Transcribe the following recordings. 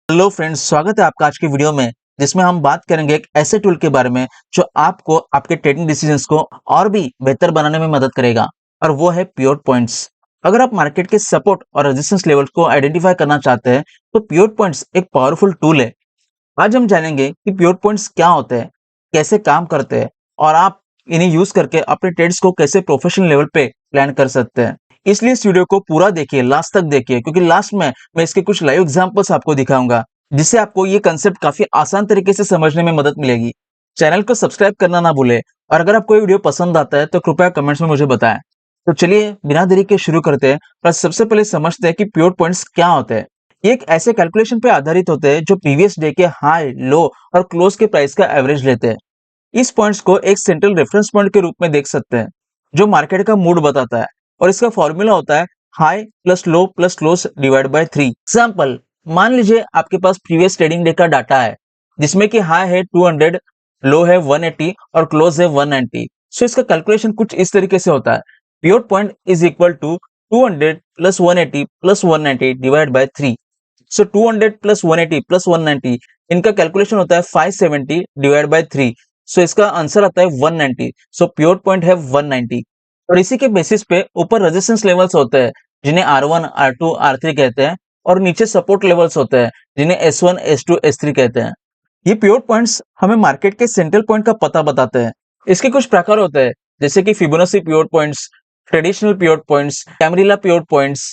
Hello friends, स्वागत है आपका आज की वीडियो में जिसमें हम बात करेंगे एक ऐसे टूल के बारे में जो आपको आपके ट्रेडिंग डिसीजंस को और भी बेहतर बनाने में मदद करेगा और वो है पिवट पॉइंट्स। अगर आप मार्केट के सपोर्ट और रेजिस्टेंस लेवल्स को आइडेंटिफाई करना चाहते हैं तो पिवट पॉइंट्स एक पावरफुल टूल है। आज हम जानेंगे कि पिवट पॉइंट्स क्या होते हैं, कैसे काम करते हैं और आप इन्हें यूज करके अपने ट्रेड्स को कैसे प्रोफेशनल लेवल पे प्लान कर सकते हैं। इसलिए इस वीडियो को पूरा देखिए, लास्ट तक देखिए, क्योंकि लास्ट में मैं इसके कुछ लाइव एग्जांपल्स आपको दिखाऊंगा जिससे आपको ये कंसेप्ट काफी आसान तरीके से समझने में मदद मिलेगी। चैनल को सब्सक्राइब करना ना भूले और अगर आपको ये वीडियो पसंद आता है तो कृपया कमेंट्स में मुझे बताएं। तो चलिए बिना देरी के शुरू करते हैं और सबसे पहले समझते हैं कि पिवट पॉइंट्स क्या होते हैं। ये एक ऐसे कैलकुलेशन पे आधारित होते हैं जो प्रीवियस डे के हाई, लो और क्लोज के प्राइस का एवरेज लेते हैं। इस पॉइंट्स को एक सेंट्रल रेफरेंस पॉइंट के रूप में देख सकते हैं जो मार्केट का मूड बताता है और इसका फॉर्मूला होता है high plus low plus close divide by 3। Example, मान लीजिए आपके पास प्रीवियस ट्रेडिंग डे का डाटा है जिसमें कि हाई है 200, लो है 180 और क्लोज है 190। सो इसका कैलकुलेशन कुछ इस तरीके से होता है, pivot point is equal to 200 plus 180 plus 190 divide by 3। So 200 plus 180 plus 190 इनका कैलकुलेशन होता है 570 डिवाइड बाय 3। सो इसका आंसर आता है 190। सो पिवट पॉइंट है 190 और इसी के बेसिस पे ऊपर रेजिस्टेंस लेवल्स होते हैं जिन्हें R1, R2, R3 कहते हैं और नीचे सपोर्ट लेवल्स होते हैं जिन्हें S1, S2, S3 कहते हैं। ये पिवट पॉइंट्स हमें मार्केट के सेंट्रल पॉइंट का पता बताते हैं। इसके कुछ प्रकार होते हैं जैसे कि Fibonacci pivot points, traditional pivot points, Camarilla pivot points,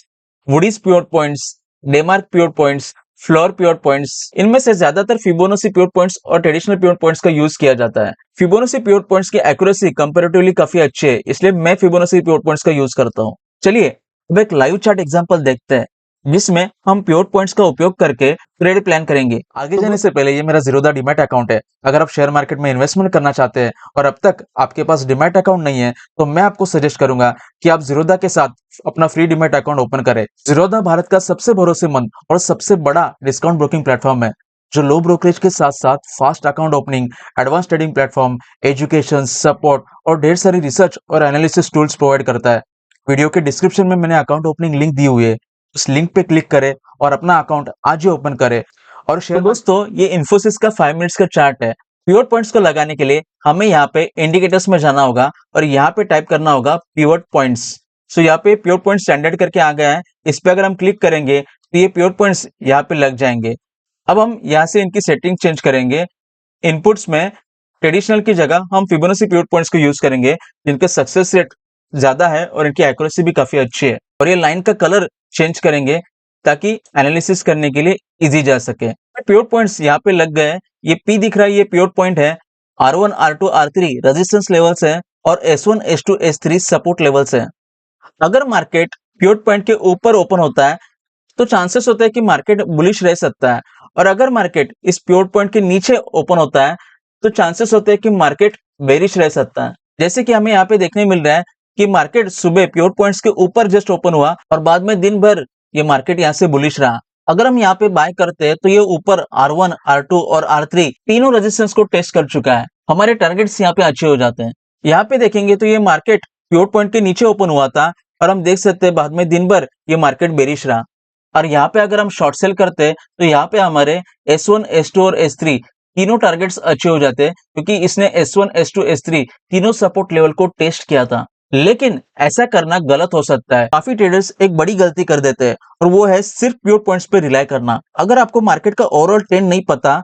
Woodie's pivot points, DeMark pivot points, floor pivot points. इनमें से ज्यादातर फिबोनाची पिवट पॉइंट्स और ट्रेडिशनल पिवट पॉइंट्स का यूज किया जाता है। फिबोनाची पिवट पॉइंट्स की एक्यूरेसी कंपैरेटिवली काफी अच्छी है, इसलिए मैं फिबोनाची पिवट पॉइंट्स का यूज करता हूँ। चलिए अब एक लाइव चार्ट एग्जांपल देखते हैं जिसमें हम पिवट पॉइंट्स का उपयोग करके ट्रेड प्लान करेंगे। आगे जाने से पहले ये मेरा ज़ीरोधा डीमैट अकाउंट है। अगर आप शेयर मार्केट में इन्वेस्टमेंट करना चाहते हैं और अब तक आपके पास डीमैट अकाउंट नहीं है तो मैं आपको सजेस्ट करूंगा कि आप ज़ीरोधा के साथ अपना फ्री डीमैट अकाउंट ओपन करें। ज़ीरोधा भारत का सबसे भरोसेमंद और सबसे बड़ा डिस्काउंट ब्रोकिंग प्लेटफॉर्म है जो लो ब्रोकरेज के साथ साथ fast account opening, advance trading platform, education, support और ढेर सारी रिसर्च और एनालिसिस टूल्स प्रोवाइड करता है। वीडियो के डिस्क्रिप्शन में मैंने अकाउंट ओपनिंग लिंक दी हुई है, उस लिंक पे क्लिक करें और अपना अकाउंट आज ही ओपन करें। और शेयर दोस्तों, ये इन्फोसिस का 5 मिनट्स का चार्ट है। पिवट पॉइंट्स को लगाने के लिए हमें यहाँ पे इंडिकेटर्स में जाना होगा और यहाँ पे टाइप करना होगा पिवट पॉइंट्स। सो यहाँ पे पिवट पॉइंट स्टैंडर्ड करके आ गया है, इस पे अगर हम क्लिक करेंगे तो ये पिवट पॉइंट्स यहाँ पे लग जाएंगे। अब हम यहाँ से इनकी सेटिंग चेंज करेंगे। इनपुट्स में ट्रेडिशनल की जगह हम फिबोनाची पिवट पॉइंट्स को यूज करेंगे जिनका सक्सेस रेट ज्यादा है और इनकी एक्यूरेसी भी काफी अच्छी है। और ये लाइन का कलर चेंज करेंगे ताकि एनालिसिस करने के लिए इजी जा सके। पिवट पॉइंट्स यहाँ पे लग गए। ये P दिख रहा है, ये पिवट पॉइंट है। R1, R2, R3 resistance levels है और S1, S2, S3 support levels है। अगर मार्केट पिवट पॉइंट के ऊपर ओपन होता है तो चांसेस होता है कि मार्केट बुलिश रह सकता है और अगर मार्केट इस पिवट पॉइंट के नीचे ओपन होता है तो चांसेस होते हैं कि मार्केट बेरिश रह सकता है। जैसे कि हमें यहाँ पे देखने मिल रहा है कि मार्केट सुबह पिवट पॉइंट्स के ऊपर जस्ट ओपन हुआ और बाद में दिन भर ये मार्केट यहाँ से बुलिश रहा। अगर हम यहाँ पे बाय करते हैं तो ये ऊपर R1, R2 और R3 तीनों रेजिस्टेंस को टेस्ट कर चुका है। हमारे टारगेट्स यहाँ पे अच्छे हो जाते हैं। यहाँ पे देखेंगे तो ये मार्केट पिवट पॉइंट के नीचे ओपन हुआ था और हम देख सकते हैं बाद में दिन भर ये मार्केट बेरिश रहा। और यहाँ पे अगर हम शॉर्ट सेल करते हैं तो यहाँ पे हमारे S1, S2 और S3 तीनों टारगेट्स अच्छे हो जाते हैं क्योंकि इसने S1, S2, S3 तीनों सपोर्ट लेवल को टेस्ट किया था। लेकिन ऐसा करना गलत हो सकता है। काफी ट्रेडर्स एक बड़ी गलती कर देते हैं और वो है सिर्फ पिवट पॉइंट्स पे रिलाई करना। अगर आपको मार्केट का ओवरऑल ट्रेंड नहीं पता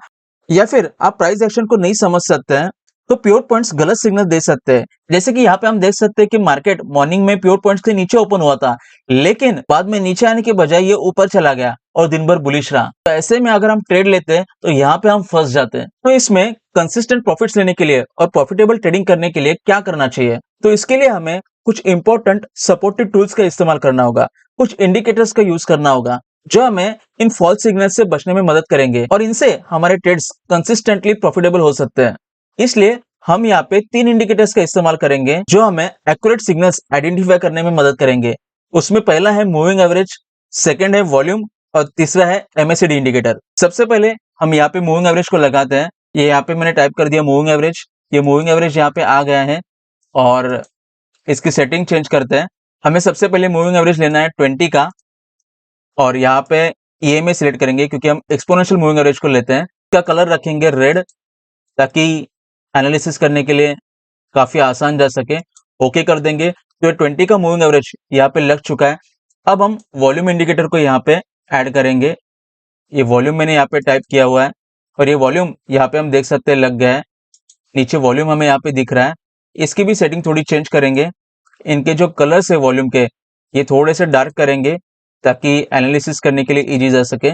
या फिर आप प्राइस एक्शन को नहीं समझ सकते हैं तो पिवट पॉइंट्स गलत सिग्नल दे सकते हैं। जैसे कि यहाँ पे हम देख सकते हैं कि मार्केट मॉर्निंग में पिवट पॉइंट्स के नीचे ओपन हुआ था लेकिन बाद में नीचे आने के बजाय ये ऊपर चला गया और दिन भर बुलिश रहा। तो ऐसे में अगर हम ट्रेड लेते हैं तो यहाँ पे हम फंस जाते हैं। तो इसमें कंसिस्टेंट प्रॉफिट्स लेने के लिए और प्रॉफिटेबल ट्रेडिंग करने के लिए क्या करना चाहिए? तो इसके लिए हमें कुछ इंपॉर्टेंट सपोर्टिव टूल्स का इस्तेमाल करना होगा, कुछ इंडिकेटर्स का यूज करना होगा जो हमें इन फॉल्स सिग्नल से बचने में मदद करेंगे और इनसे हमारे ट्रेड्स कंसिस्टेंटली प्रॉफिटेबल हो सकते हैं। इसलिए हम यहाँ पे 3 इंडिकेटर्स का इस्तेमाल करेंगे जो हमें एक्यूरेट सिग्नल्स आइडेंटिफाई करने में मदद करेंगे। उसमें पहला है मूविंग एवरेज, सेकंड है वॉल्यूम और तीसरा है MACD इंडिकेटर। सबसे पहले हम यहाँ पे मूविंग एवरेज को लगाते हैं। ये यहाँ पे मैंने टाइप कर दिया मूविंग एवरेज। ये मूविंग एवरेज यहाँ पे आ गया है और इसकी सेटिंग चेंज करते हैं। हमें सबसे पहले मूविंग एवरेज लेना है 20 का और यहाँ पे EMA सिलेक्ट करेंगे क्योंकि हम एक्सपोनेंशियल मूविंग एवरेज को लेते हैं। इसका कलर रखेंगे रेड ताकि एनालिसिस करने के लिए काफ़ी आसान जा सके। ओके कर देंगे तो ये 20 का मूविंग एवरेज यहाँ पे लग चुका है। अब हम वॉल्यूम इंडिकेटर को यहाँ पे ऐड करेंगे। ये वॉल्यूम मैंने यहाँ पे टाइप किया हुआ है और ये वॉल्यूम यहाँ पे हम देख सकते हैं लग गया है। नीचे वॉल्यूम हमें यहाँ पे दिख रहा है। इसकी भी सेटिंग थोड़ी चेंज करेंगे। इनके जो कलर्स है वॉल्यूम के ये थोड़े से डार्क करेंगे ताकि एनालिसिस करने के लिए इजी जा सके।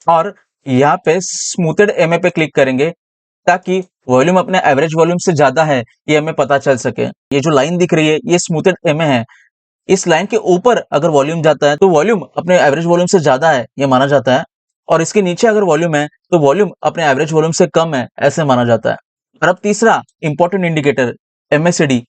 और यहाँ पे स्मूथेड एमए पे क्लिक करेंगे ताकि वॉल्यूम अपने एवरेज वॉल्यूम से ज्यादा है ये हमें पता चल सके। ये जो लाइन दिख रही है ये स्मूथेड एमए है। इस लाइन के ऊपर अगर वॉल्यूम जाता है तो वॉल्यूम अपने एवरेज वॉल्यूम से ज्यादा है ये माना जाता है, और इसके नीचे अगर वॉल्यूम है तो वॉल्यूम अपने एवरेज वॉल्यूम से कम है ऐसे माना जाता है। और अब तीसरा इंपॉर्टेंट इंडिकेटर MACD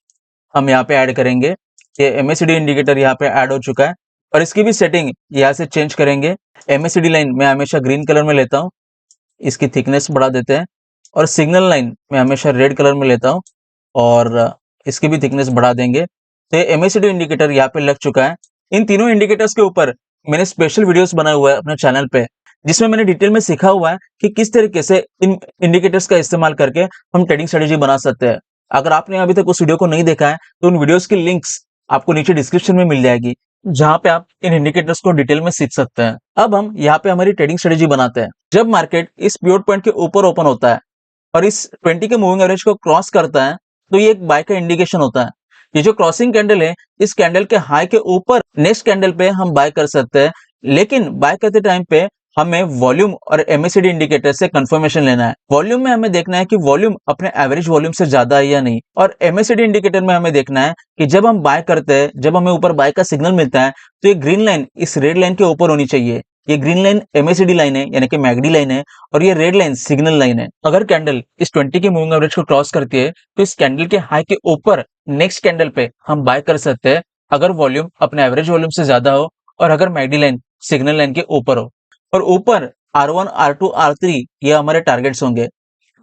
हम यहाँ पे ऐड करेंगे। ये MACD इंडिकेटर यहाँ पे ऐड हो चुका है और इसकी भी सेटिंग यहाँ से चेंज करेंगे। MACD लाइन मैं हमेशा ग्रीन कलर में लेता हूँ, इसकी थिकनेस बढ़ा देते हैं। और सिग्नल लाइन मैं हमेशा रेड कलर में लेता हूँ और इसकी भी थिकनेस बढ़ा देंगे। तो ये MACD इंडिकेटर यहाँ पे लग चुका है। इन तीनों इंडिकेटर्स के ऊपर मैंने स्पेशल वीडियोस बनाया हुआ है अपने चैनल पे, जिसमें मैंने डिटेल में सिखा हुआ है कि किस तरीके से इन इंडिकेटर्स का इस्तेमाल करके हम ट्रेडिंग स्ट्रेटेजी बना सकते हैं। अगर आपने अभी तक उस वीडियो को नहीं देखा है तो उन वीडियोस की लिंक्स आपको नीचे डिस्क्रिप्शन में मिल जाएगी, जहां पे आप इन इंडिकेटर्स को डिटेल में सीख सकते हैं। अब हम यहाँ पे हमारी ट्रेडिंग स्ट्रेटेजी बनाते हैं। जब मार्केट इस पिवट पॉइंट के ऊपर ओपन होता है और इस 20 के मूविंग एवरेज को क्रॉस करता है तो ये एक बाय का इंडिकेशन होता है। ये जो क्रॉसिंग कैंडल है इस कैंडल के हाई के ऊपर नेक्स्ट कैंडल पे हम बाय कर सकते हैं, लेकिन बाय करते टाइम पे हमें वॉल्यूम और MACD इंडिकेटर से कंफर्मेशन लेना है। वॉल्यूम में हमें देखना है कि वॉल्यूम अपने एवरेज वॉल्यूम से ज्यादा है या नहीं, और MACD इंडिकेटर में हमें देखना है कि जब हम बाय करते हैं, जब हमें ऊपर बाय का सिग्नल मिलता है तो ये ग्रीन लाइन इस रेड लाइन के ऊपर होनी चाहिए। ये ग्रीन लाइन MACD लाइन है यानी कि मैगडी लाइन है और ये रेड लाइन सिग्नल लाइन है। अगर कैंडल इस 20 के मूविंग एवरेज को क्रॉस करती है तो इस कैंडल के हाई के ऊपर नेक्स्ट कैंडल पे हम बाय कर सकते हैं अगर वॉल्यूम अपने एवरेज वॉल्यूम से ज्यादा हो और अगर मैगडी लाइन सिग्नल लाइन के ऊपर हो। और ऊपर R1, R2, R3 ये हमारे टारगेट्स होंगे।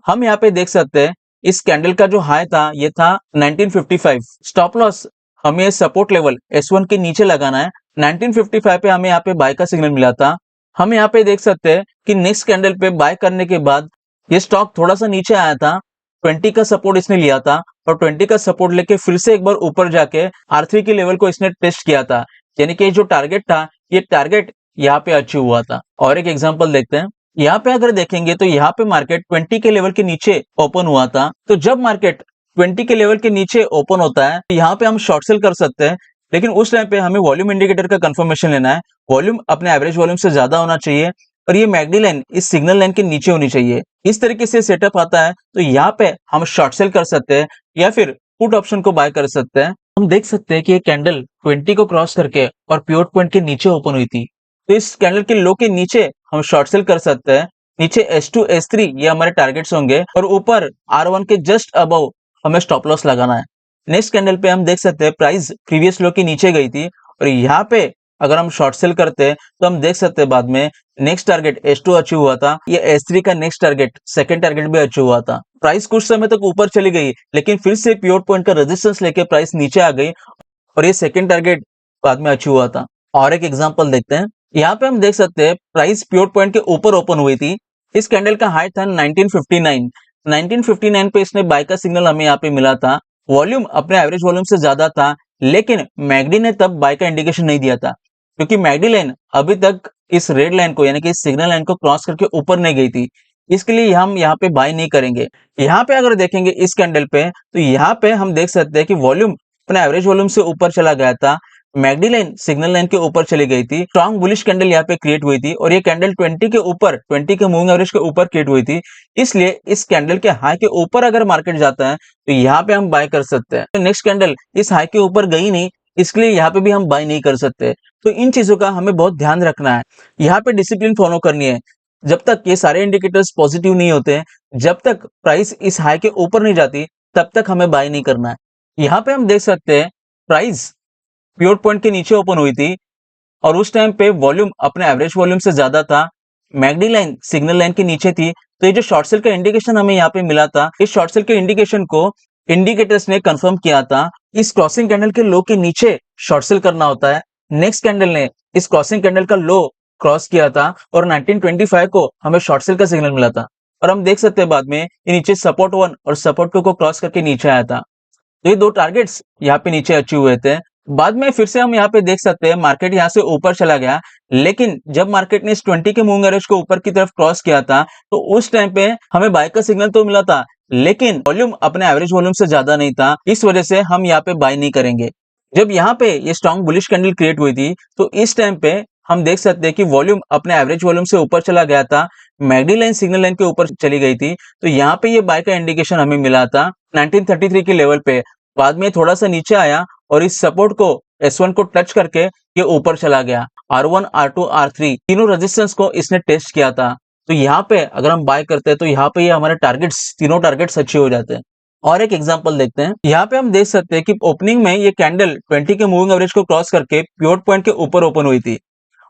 हम यहाँ पे देख सकते हैं इस कैंडल का जो हाई था ये था 1955। स्टॉप लॉस हमें सपोर्ट लेवल S1 के नीचे लगाना है। 1955 पे हमें यहाँ पे बाय का सिग्नल मिला था। हम यहाँ पे देख सकते हैं कि नेक्स्ट कैंडल पे बाय करने के बाद ये स्टॉक थोड़ा सा नीचे आया था, 20 का सपोर्ट इसने लिया था और 20 का सपोर्ट लेके फिर से एक बार ऊपर जाके R3 के लेवल को इसने टेस्ट किया था, यानी कि जो टारगेट था ये टारगेट यहाँ पे अचीव हुआ था। और एक एग्जांपल देखते हैं। यहाँ पे अगर देखेंगे तो यहाँ पे मार्केट 20 के लेवल के नीचे ओपन हुआ था। तो जब मार्केट 20 के लेवल के नीचे ओपन होता है तो यहाँ पे हम शॉर्ट सेल कर सकते हैं, लेकिन उस टाइम पे हमें वॉल्यूम इंडिकेटर का कंफर्मेशन लेना है। वॉल्यूम अपने एवरेज वॉल्यूम से ज्यादा होना चाहिए और ये मैगडी लाइन इस सिग्नल लाइन के नीचे होनी चाहिए। इस तरीके से सेटअप आता है तो यहाँ पे हम शॉर्ट सेल कर सकते हैं या फिर पुट ऑप्शन को बाय कर सकते हैं। हम देख सकते हैं कि ये कैंडल 20 को क्रॉस करके और पिवट पॉइंट के नीचे ओपन हुई थी, तो इस कैंडल के लो के नीचे हम शॉर्ट सेल कर सकते हैं। नीचे S2, S3 ये हमारे टारगेट्स होंगे और ऊपर R1 के जस्ट अबव हमें स्टॉप लॉस लगाना है। नेक्स्ट कैंडल पे हम देख सकते हैं प्राइस प्रीवियस लो के नीचे गई थी और यहाँ पे अगर हम शॉर्ट सेल करते हैं तो हम देख सकते हैं बाद में नेक्स्ट टारगेट S2 अचीव हुआ था, ये S3 का नेक्स्ट टारगेट सेकंड टारगेट भी अचीव हुआ था। प्राइस कुछ समय तक ऊपर चली गई लेकिन फिर से पिवट पॉइंट का रेजिस्टेंस लेके प्राइस नीचे आ गई और ये सेकंड टारगेट बाद में अचीव हुआ था। और एक एग्जांपल देखते हैं। यहाँ पे हम देख सकते हैं प्राइस पिवट पॉइंट के ऊपर ओपन हुई थी। इस कैंडल का हाई था 1959। 1959 पे इसने बाय का सिग्नल हमें यहाँ पे मिला था। वॉल्यूम अपने एवरेज वॉल्यूम से ज्यादा था, लेकिन मैगडी ने तब बाय का इंडिकेशन नहीं दिया था क्योंकि मैगडी लाइन अभी तक इस रेड लाइन को यानी कि इस सिग्नल लाइन को क्रॉस करके ऊपर नहीं गई थी, इसके लिए हम यहाँ पे बाय नहीं करेंगे। यहाँ पे अगर देखेंगे इस कैंडल पे तो यहाँ पे हम देख सकते हैं कि वॉल्यूम अपने एवरेज वॉल्यूम से ऊपर चला गया था, मैगडी लाइन सिग्नल लाइन के ऊपर चली गई थी, स्ट्रॉन्ग बुलिश कैंडल यहाँ पे क्रिएट हुई थी और ये कैंडल 20 के ऊपर 20 के मूविंग एवरेज के ऊपर क्रिएट हुई थी। इसलिए इस कैंडल के हाई के ऊपर अगर मार्केट जाता है तो यहाँ पे हम बाय कर सकते हैं। तो नेक्स्ट कैंडल इस हाई के ऊपर गई नहीं, इसलिए यहाँ पे भी हम बाय नहीं कर सकते। तो इन चीजों का हमें बहुत ध्यान रखना है। यहाँ पे डिसिप्लिन फॉलो करनी है। जब तक ये सारे इंडिकेटर्स पॉजिटिव नहीं होते, जब तक प्राइस इस हाई के ऊपर नहीं जाती, तब तक हमें बाय नहीं करना है। यहाँ पे हम देख सकते हैं प्राइस पिवट पॉइंट के नीचे ओपन हुई थी और उस टाइम पे वॉल्यूम अपने एवरेज वॉल्यूम से ज्यादा था, मैगडी लाइन सिग्नल लाइन के नीचे थी। तो ये जो शॉर्ट सेल का इंडिकेशन हमें यहाँ पे मिला था, इस शॉर्ट सेल के इंडिकेशन को इंडिकेटर्स ने कंफर्म किया था। इस क्रॉसिंग कैंडल के लो के नीचे शॉर्ट सेल करना होता है। नेक्स्ट कैंडल ने इस क्रॉसिंग कैंडल का लो क्रॉस किया था और 1925 को हमें शॉर्ट सेल का सिग्नल मिला था और हम देख सकते हैं बाद में ये नीचे सपोर्ट 1 और सपोर्ट 2 को क्रॉस करके नीचे आया था। तो ये 2 टारगेट्स यहाँ पे नीचे अचीव हुए थे। बाद में फिर से हम यहाँ पे देख सकते हैं मार्केट यहाँ से ऊपर चला गया, लेकिन जब मार्केट ने इस 20 के मूविंग एवरेज को ऊपर की तरफ क्रॉस किया था, तो उस टाइम पे हमें बाय का सिग्नल तो मिला था, लेकिन वॉल्यूम अपने एवरेज वॉल्यूम से ज्यादा नहीं था, इस वजह से हम यहाँ पे बाय नहीं करेंगे। जब यहाँ पे ये स्ट्रॉन्ग बुलिश कैंडल क्रिएट हुई थी, तो इस टाइम पे हम देख सकते हैं कि वॉल्यूम अपने एवरेज वॉल्यूम से ऊपर चला गया था, मैगडी लाइन सिग्नल लाइन के ऊपर चली गई थी, तो यहाँ पे ये बाय का इंडिकेशन हमें मिला था 1933 के लेवल पे। बाद में थोड़ा सा नीचे आया और इस सपोर्ट को S1 को टच करके ये ऊपर चला गया। R1, R2, R3 तीनों रेजिस्टेंस को इसने टेस्ट किया था। तो यहाँ पे अगर हम बाय करते हैं तो यहाँ पे ये हमारे टारगेट्स तीनों टारगेट्स अच्छे हो जाते हैं। और एक एग्जांपल देखते हैं। यहाँ पे हम देख सकते हैं कि ओपनिंग में ये कैंडल 20 के मूविंग एवरेज को क्रॉस करके पिवट पॉइंट के ऊपर ओपन हुई थी।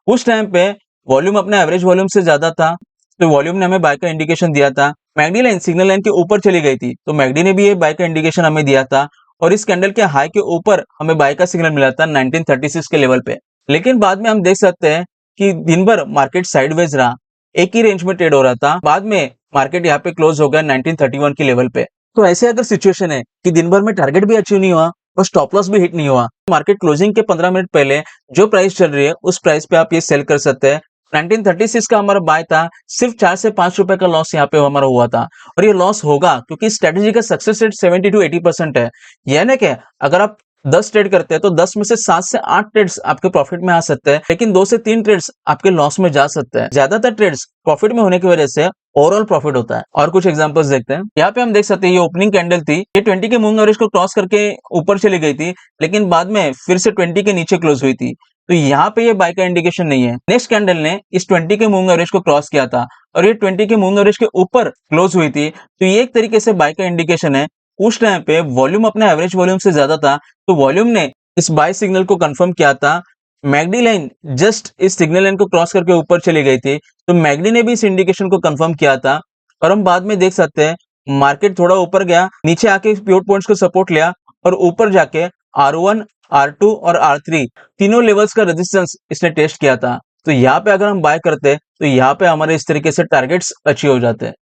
उस टाइम पे वॉल्यूम अपने एवरेज वॉल्यूम से ज्यादा था, तो वॉल्यूम ने हमें बाय का इंडिकेशन दिया था। मैगडी लाइन सिग्नल लाइन के ऊपर चली गई थी, तो मैगडी ने भी ये बाय का इंडिकेशन हमें दिया था और इस कैंडल के हाई के ऊपर हमें बाय का सिग्नल मिला था 1936 के लेवल पे। लेकिन बाद में हम देख सकते हैं कि दिन भर मार्केट साइडवेज रहा, एक ही रेंज में ट्रेड हो रहा था। बाद में मार्केट यहाँ पे क्लोज हो गया 1931 के लेवल पे। तो ऐसे अगर सिचुएशन है कि दिन भर में टारगेट भी अचीव नहीं हुआ और स्टॉप लॉस भी हिट नहीं हुआ, मार्केट क्लोजिंग के 15 मिनट पहले जो प्राइस चल रही है उस प्राइस पे आप ये सेल कर सकते हैं। 1936 का हमारा बाय था, सिर्फ 4 से 5 रुपए का लॉस यहाँ पे हमारा हुआ था और ये लॉस होगा क्योंकि स्ट्रेटेजी का सक्सेस रेट 70 to 80% है। यानी कि अगर आप 10 ट्रेड करते हैं तो 10 में से 7 से 8 ट्रेड्स आपके प्रॉफिट में आ सकते हैं, लेकिन 2 से 3 ट्रेड्स आपके लॉस में जा सकते हैं। ज्यादातर ट्रेड्स प्रॉफिट में होने की वजह से ओवरऑल प्रॉफिट होता है। और कुछ एग्जांपल्स देखते हैं। यहाँ पे हम देख सकते हैं ये ओपनिंग कैंडल थी, ये 20 के मूविंग एवरेज को क्रॉस करके ऊपर चली गई थी, लेकिन बाद में फिर से 20 के नीचे क्लोज हुई थी, तो यहाँ पे ये बाय का इंडिकेशन नहीं है। नेक्स्ट कैंडल ने इस 20 के मूविंग एवरेज को क्रॉस किया था और ये 20 के मूविंग एवरेज के ऊपर क्लोज हुई थी, तो ये एक तरीके से बाय का इंडिकेशन है। उस टाइम पे वॉल्यूम अपने एवरेज वॉल्यूम से ज्यादा था, तो वॉल्यूम ने इस बाय सिग्नल को कंफर्म किया था। मैगडी लाइन जस्ट इस सिग्नल लाइन को क्रॉस करके ऊपर चली गई थी, तो मैगडी ने भी इस इंडिकेशन को कंफर्म किया था और हम बाद में देख सकते हैं मार्केट थोड़ा ऊपर गया, नीचे आके पिवट पॉइंट्स को सपोर्ट लिया और ऊपर जाके R1, R2 और R3 तीनों लेवल्स का रेजिस्टेंस इसने टेस्ट किया था। तो यहाँ पे अगर हम बाय करते तो यहाँ पे हमारे इस तरीके से टारगेट्स अचीव हो जाते हैं।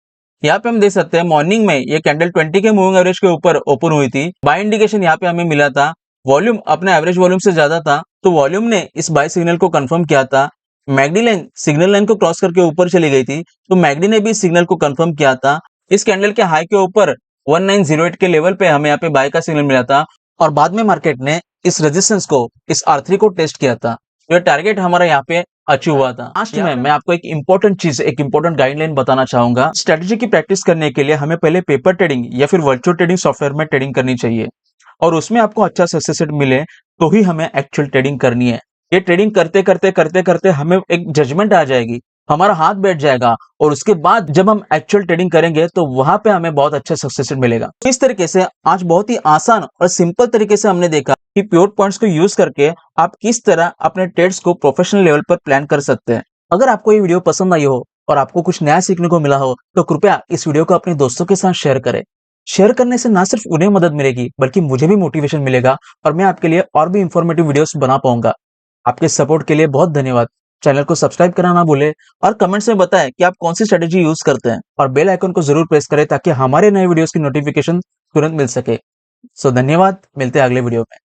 यहाँ पे हम देख सकते हैं मॉर्निंग में ये कैंडल 20 के मूविंग एवरेज के ऊपर ओपन हुई थी। बाय इंडिकेशन यहाँ पे हमें मिला था, वॉल्यूम अपने एवरेज वॉल्यूम से ज्यादा था, तो वॉल्यूम ने इस बाय सिग्नल को कंफर्म किया था। मैगडी लाइन सिग्नल लाइन को क्रॉस करके ऊपर चली गई थी, तो मैगडी ने भी इस सिग्नल को कंफर्म किया था। इस कैंडल के हाई के ऊपर 1908 के लेवल पे हमें यहाँ पे बाय का सिग्नल मिला था और बाद में मार्केट ने इस रेजिस्टेंस को, इस R3 को टेस्ट किया था। ये टारगेट हमारा यहाँ पे अचीव हुआ था। लास्ट में मैं आपको एक इंपॉर्टेंट चीज, एक इंपॉर्टेंट गाइडलाइन बताना चाहूंगा। स्ट्रेटेजी की प्रैक्टिस करने के लिए हमें पहले पेपर ट्रेडिंग या फिर वर्चुअल ट्रेडिंग सॉफ्टवेयर में ट्रेडिंग करनी चाहिए और उसमें आपको अच्छा सक्सेस रेट मिले तो ही हमें एक्चुअल ट्रेडिंग करनी है। ये ट्रेडिंग करते करते करते करते हमें एक जजमेंट आ जाएगी, हमारा हाथ बैठ जाएगा और उसके बाद जब हम एक्चुअल ट्रेडिंग करेंगे तो वहां पे हमें बहुत अच्छा सक्सेस रेट मिलेगा। इस तरीके से आज बहुत ही आसान और सिंपल तरीके से हमने देखा कि पिवट पॉइंट्स को यूज करके आप किस तरह अपने ट्रेड्स को प्रोफेशनल लेवल पर प्लान कर सकते हैं। अगर आपको ये वीडियो पसंद आई हो और आपको कुछ नया सीखने को मिला हो तो कृपया इस वीडियो को अपने दोस्तों के साथ शेयर करें। शेयर करने से ना सिर्फ उन्हें मदद मिलेगी बल्कि मुझे भी मोटिवेशन मिलेगा और मैं आपके लिए और भी इंफॉर्मेटिव वीडियोस बना पाऊंगा। आपके सपोर्ट के लिए बहुत धन्यवाद। चैनल को सब्सक्राइब करना ना भूलें और कमेंट्स में बताएं कि आप कौन सी स्ट्रेटेजी यूज करते हैं और बेल आइकन को जरूर प्रेस करें ताकि हमारे नए वीडियोस की नोटिफिकेशन तुरंत मिल सके। धन्यवाद, मिलते हैं अगले वीडियो में।